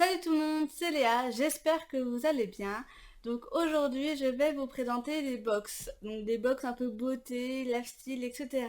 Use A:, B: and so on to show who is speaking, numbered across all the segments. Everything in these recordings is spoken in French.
A: Salut tout le monde, c'est Léa, j'espère que vous allez bien. Donc aujourd'hui je vais vous présenter des box, donc des box un peu beauté, lifestyle, etc.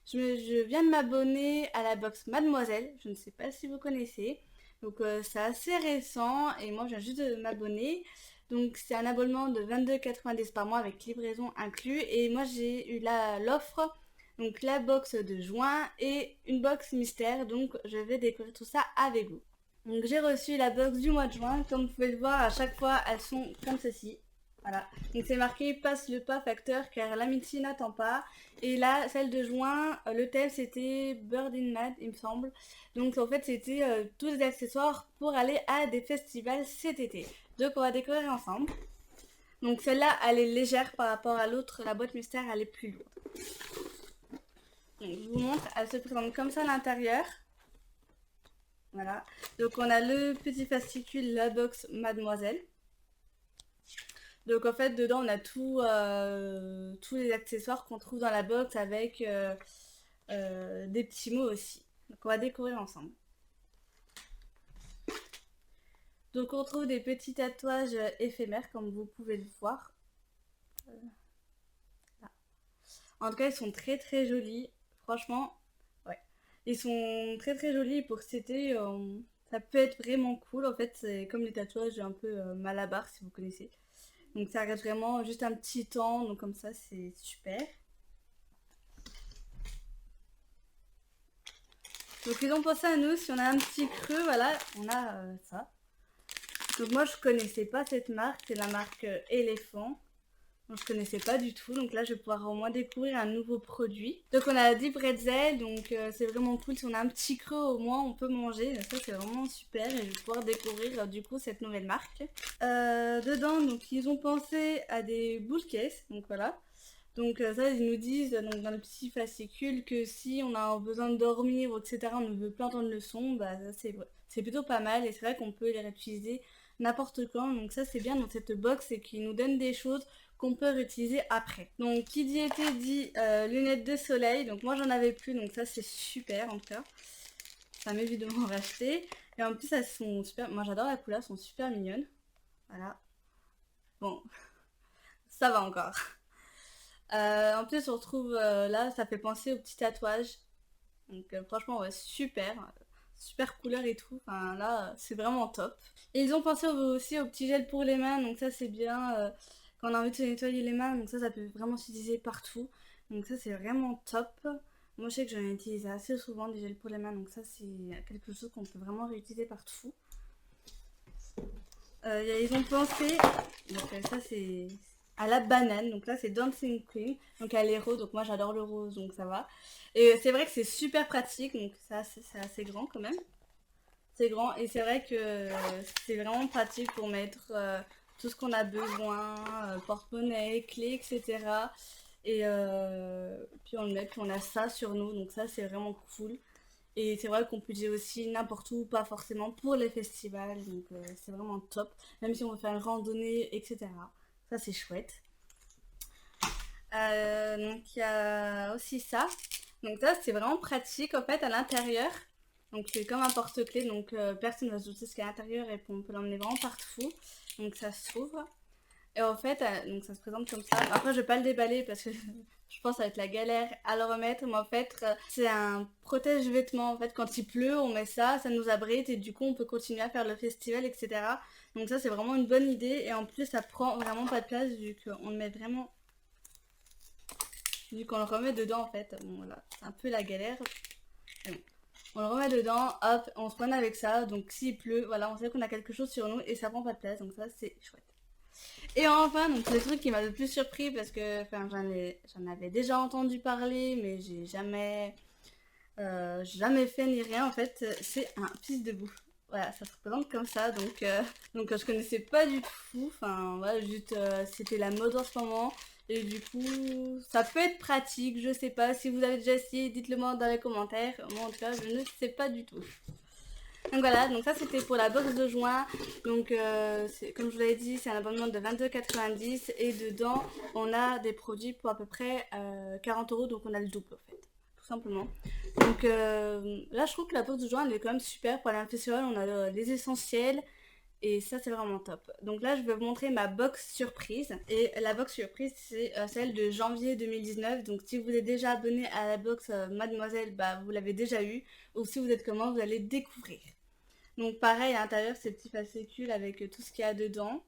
A: Je viens de m'abonner à la box Mademoiselle, je ne sais pas si vous connaissez. Donc c'est assez récent et moi je viens juste de m'abonner. Donc c'est un abonnement de 22,90 par mois avec livraison inclus et moi j'ai eu l'offre, donc la box de juin et une box mystère, donc je vais découvrir tout ça avec vous. Donc j'ai reçu la box du mois de juin. Comme vous pouvez le voir, à chaque fois, elles sont comme ceci. Voilà. Donc c'est marqué passe le pas facteur car l'amitié n'attend pas. Et là, celle de juin, le thème c'était Bird in Mad, il me semble. Donc en fait, c'était tous les accessoires pour aller à des festivals cet été. Donc on va découvrir ensemble. Donc celle-là, elle est légère par rapport à l'autre. La boîte mystère, elle est plus lourde. Donc je vous montre, elle se présente comme ça à l'intérieur. Voilà. Donc on a le petit fascicule, la box Mademoiselle. Donc en fait dedans on a tous les accessoires qu'on trouve dans la box avec des petits mots aussi. Donc on va découvrir ensemble. Donc on trouve des petits tatouages éphémères comme vous pouvez le voir. Là. En tout cas ils sont très très jolis. Franchement, ouais. Ils sont très très jolis pour cet été. Ça peut être vraiment cool. En fait c'est comme les tatouages un peu Malabar si vous connaissez. Donc ça reste vraiment juste un petit temps, donc comme ça c'est super. Donc ils ont pensé à nous, si on a un petit creux, voilà, on a ça. Donc moi je connaissais pas cette marque, c'est la marque Elephant. Donc je connaissais pas du tout, donc là je vais pouvoir au moins découvrir un nouveau produit. Donc on a 10 bretzels, donc c'est vraiment cool, si on a un petit creux au moins on peut manger, ça c'est vraiment super et je vais pouvoir découvrir du coup cette nouvelle marque. Dedans donc ils ont pensé à des boules caisses, donc voilà. Donc ça, ils nous disent donc, dans le petit fascicule que si on a besoin de dormir, etc., on ne veut plus entendre le son, bah ça, c'est plutôt pas mal et c'est vrai qu'on peut les réutiliser n'importe quand. Donc ça, c'est bien dans cette box, c'est qu'ils nous donnent des choses qu'on peut réutiliser après. Donc qui dit été dit lunettes de soleil. Donc moi, j'en avais plus, donc ça, c'est super en tout cas. Ça m'évite de m'en racheter. Et en plus, elles sont super. Moi, j'adore la couleur, elles sont super mignonnes. Voilà. Bon, ça va encore. En plus, on retrouve là, ça fait penser au petit tatouage. Donc, franchement, ouais, super. Super couleur et tout. Enfin, là, c'est vraiment top. Et ils ont pensé aussi au petit gel pour les mains. Donc, ça, c'est bien quand on a envie de se nettoyer les mains. Donc, ça peut vraiment s'utiliser partout. Donc, ça, c'est vraiment top. Moi, je sais que j'en ai utilisé assez souvent des gels pour les mains. Donc, ça, c'est quelque chose qu'on peut vraiment réutiliser partout. Ils ont pensé, donc ça c'est à la banane, donc là c'est Dancing Queen, donc elle est rose, donc moi j'adore le rose, donc ça va. Et c'est vrai que c'est super pratique, donc ça c'est assez grand quand même. C'est grand et c'est vrai que c'est vraiment pratique pour mettre tout ce qu'on a besoin, porte-monnaie, clés, etc. Et puis on le met, puis on a ça sur nous, donc ça c'est vraiment cool. Et c'est vrai qu'on peut dire aussi n'importe où, pas forcément pour les festivals, donc c'est vraiment top. Même si on veut faire une randonnée, etc. Ça c'est chouette. Donc il y a aussi ça. Donc ça c'est vraiment pratique en fait à l'intérieur. Donc c'est comme un porte-clés, donc personne ne va se douter ce qu'il y a à l'intérieur et on peut l'emmener vraiment partout. Donc ça s'ouvre. Et en fait, donc ça se présente comme ça. Après, je vais pas le déballer parce que je pense que ça va être la galère à le remettre. Mais en fait, c'est un protège-vêtements. En fait, quand il pleut, on met ça, ça nous abrite et du coup, on peut continuer à faire le festival, etc. Donc ça, c'est vraiment une bonne idée. Et en plus, ça prend vraiment pas de place vu qu'on le met vraiment, vu qu'on le remet dedans en fait. Bon voilà, c'est un peu la galère. Bon. On le remet dedans, hop, on se promène avec ça. Donc s'il pleut, voilà, on sait qu'on a quelque chose sur nous et ça prend pas de place. Donc ça, c'est chouette. Et enfin, donc le truc qui m'a le plus surpris parce que enfin, j'en avais déjà entendu parler, mais j'ai jamais fait ni rien en fait, c'est un pisse debout. Voilà, ça se représente comme ça, donc je connaissais pas du tout, enfin voilà, juste c'était la mode en ce moment, et du coup ça peut être pratique, je sais pas, si vous avez déjà essayé, dites-le moi dans les commentaires, moi en tout cas je ne sais pas du tout. Donc voilà, donc ça c'était pour la box de juin. Donc comme je vous l'avais dit, c'est un abonnement de 22,90 et dedans on a des produits pour à peu près 40 euros, donc on a le double en fait. tout simplement. Donc là je trouve que la box de joint elle est quand même super. Pour aller à un festival on a les essentiels. Et ça c'est vraiment top. Donc là je vais vous montrer ma box surprise. Et la box surprise c'est celle de janvier 2019. Donc si vous êtes déjà abonné à la box Mademoiselle, bah vous l'avez déjà eu. Ou si vous êtes comme moi, vous allez découvrir. Donc pareil à l'intérieur c'est petit fascicule avec tout ce qu'il y a dedans.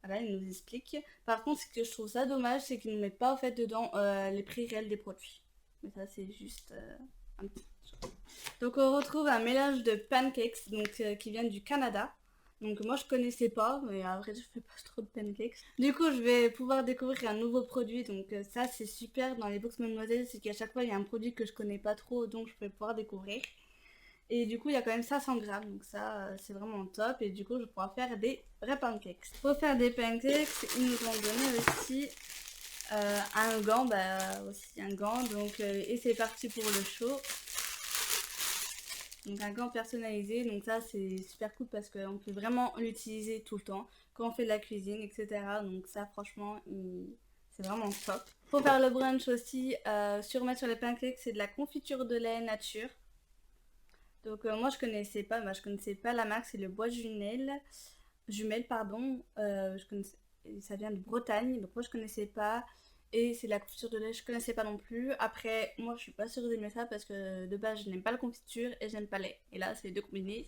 A: Voilà, il nous explique. Par contre ce que je trouve ça dommage c'est qu'ils ne mettent pas en fait dedans les prix réels des produits. Mais ça c'est juste un petit chose. Donc on retrouve un mélange de pancakes donc, qui viennent du Canada. Donc moi je connaissais pas, mais après je fais pas trop de pancakes. Du coup je vais pouvoir découvrir un nouveau produit, donc ça c'est super dans les box Mademoiselle, c'est qu'à chaque fois il y a un produit que je connais pas trop, donc je vais pouvoir découvrir. Et du coup il y a quand même 500 grammes, donc ça c'est vraiment top, et du coup je vais pouvoir faire des vrais pancakes. Pour faire des pancakes, ils nous ont donné aussi un gant, aussi un gant, donc et c'est parti pour le show. Donc un gant personnalisé, donc ça c'est super cool parce qu'on peut vraiment l'utiliser tout le temps quand on fait de la cuisine, etc. Donc ça franchement c'est vraiment top. Pour faire le brunch aussi, mettre sur les pancakes, c'est de la confiture de lait nature. Donc moi je connaissais pas la marque, c'est le bois jumelle pardon. Ça vient de Bretagne, donc moi je connaissais pas. Et c'est de la confiture de lait, je connaissais pas non plus. Après, moi je suis pas sûre d'aimer ça parce que de base je n'aime pas la confiture et j'aime pas le lait. Et là c'est les deux combinés.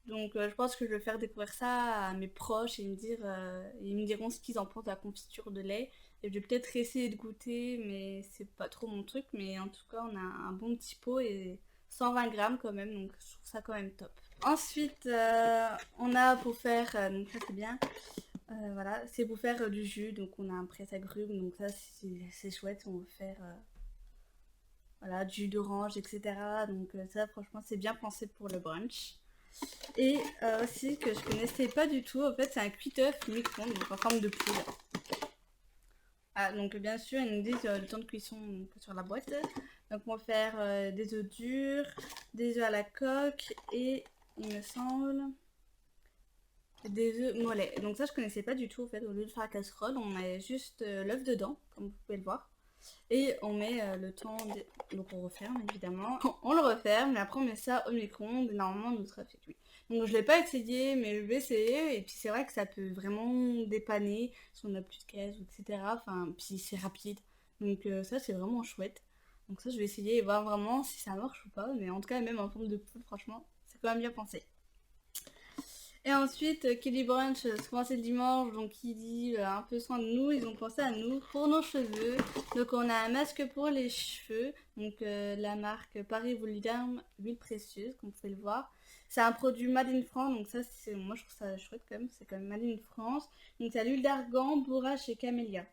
A: Donc je pense que je vais faire découvrir ça à mes proches et ils me diront ce qu'ils en pensent de la confiture de lait. Et je vais peut-être essayer de goûter, mais c'est pas trop mon truc. Mais en tout cas, on a un bon petit pot et 120 grammes quand même, donc je trouve ça quand même top. Ensuite, on a pour faire, donc ça c'est bien. Voilà, c'est pour faire du jus, donc on a un presse-agrumes, donc ça c'est chouette, on veut faire voilà, du jus d'orange, etc. Donc ça franchement c'est bien pensé pour le brunch. Et aussi que je connaissais pas du tout, en fait c'est un cuit-œuf micro-ondes, donc en forme de poule. Ah, donc bien sûr ils nous disent le temps de cuisson donc, sur la boîte. Donc on va faire des œufs durs, des œufs à la coque et il me semble... des œufs mollets. Donc ça je connaissais pas du tout en fait. Au lieu de faire la casserole, on met juste l'œuf dedans, comme vous pouvez le voir. Et on met le temps donc on referme évidemment. On le referme et après on met ça au micro-ondes et normalement notre œuf est cuit. Donc je l'ai pas essayé mais je vais essayer. Et puis c'est vrai que ça peut vraiment dépanner si on a plus de caisse, etc. Enfin puis c'est rapide. Donc ça c'est vraiment chouette. Donc ça je vais essayer et voir vraiment si ça marche ou pas. Mais en tout cas même en forme de poule franchement c'est quand même bien pensé. Et ensuite, qui dit brunch, souvent c'est le dimanche, donc qui dit un peu soin de nous, ils ont pensé à nous pour nos cheveux. Donc on a un masque pour les cheveux, donc la marque Paris Voluderm, huile précieuse, comme vous pouvez le voir. C'est un produit Made in France, donc ça, moi je trouve ça chouette quand même, c'est quand même Made in France. Donc c'est l'huile d'argan, bourrache et camélia.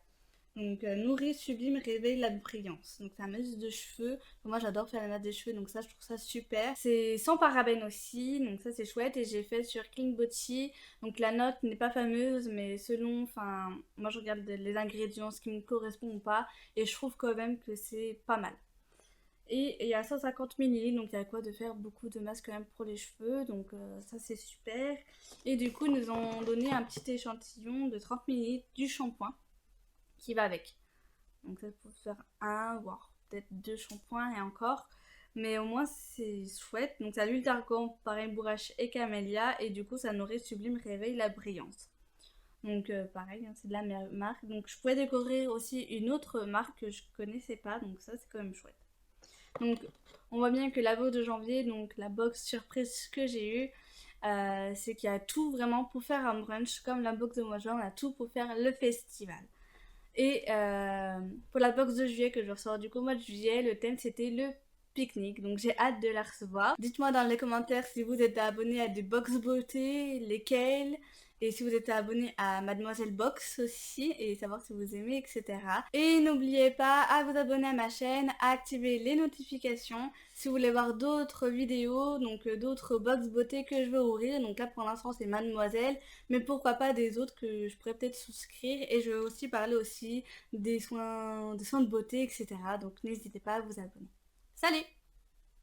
A: Donc nourrit, sublime, réveille la brillance. Donc c'est un masse de cheveux. Moi j'adore faire la masse des cheveux, donc ça je trouve ça super. C'est sans parabènes aussi, donc ça c'est chouette. Et j'ai fait sur Clean Body. Donc la note n'est pas fameuse, mais selon, enfin, moi je regarde les ingrédients, ce qui me correspond ou pas. Et je trouve quand même que c'est pas mal. Et il y a 150 ml, donc il y a quoi de faire beaucoup de masques quand même pour les cheveux, donc ça c'est super. Et du coup, ils nous ont donné un petit échantillon de 30 ml du shampoing qui va avec. Donc ça peut faire un, voire peut-être deux shampoings et encore. Mais au moins c'est chouette. Donc ça l'huile d'argan, pareil, bourrache et camélia. Et du coup ça nourrit, sublime, réveille la brillance. Donc pareil, hein, c'est de la même marque. Donc je pourrais découvrir aussi une autre marque que je connaissais pas. Donc ça c'est quand même chouette. Donc on voit bien que la box de janvier, donc la box surprise que j'ai eue, c'est qu'il y a tout vraiment pour faire un brunch. Comme la box de mois de juin, on a tout pour faire le festival. Et pour la box de juillet que je ressors du coup au mois de juillet, le thème c'était le pique-nique. Donc j'ai hâte de la recevoir. Dites-moi dans les commentaires si vous êtes abonné à des box beauté, lesquels. Et si vous êtes abonné à Mademoiselle Box aussi, et savoir si vous aimez, etc. Et n'oubliez pas à vous abonner à ma chaîne, à activer les notifications si vous voulez voir d'autres vidéos, donc d'autres box beauté que je vais ouvrir. Donc là pour l'instant c'est Mademoiselle, mais pourquoi pas des autres que je pourrais peut-être souscrire. Et je vais aussi parler aussi des soins de beauté, etc. Donc n'hésitez pas à vous abonner. Salut!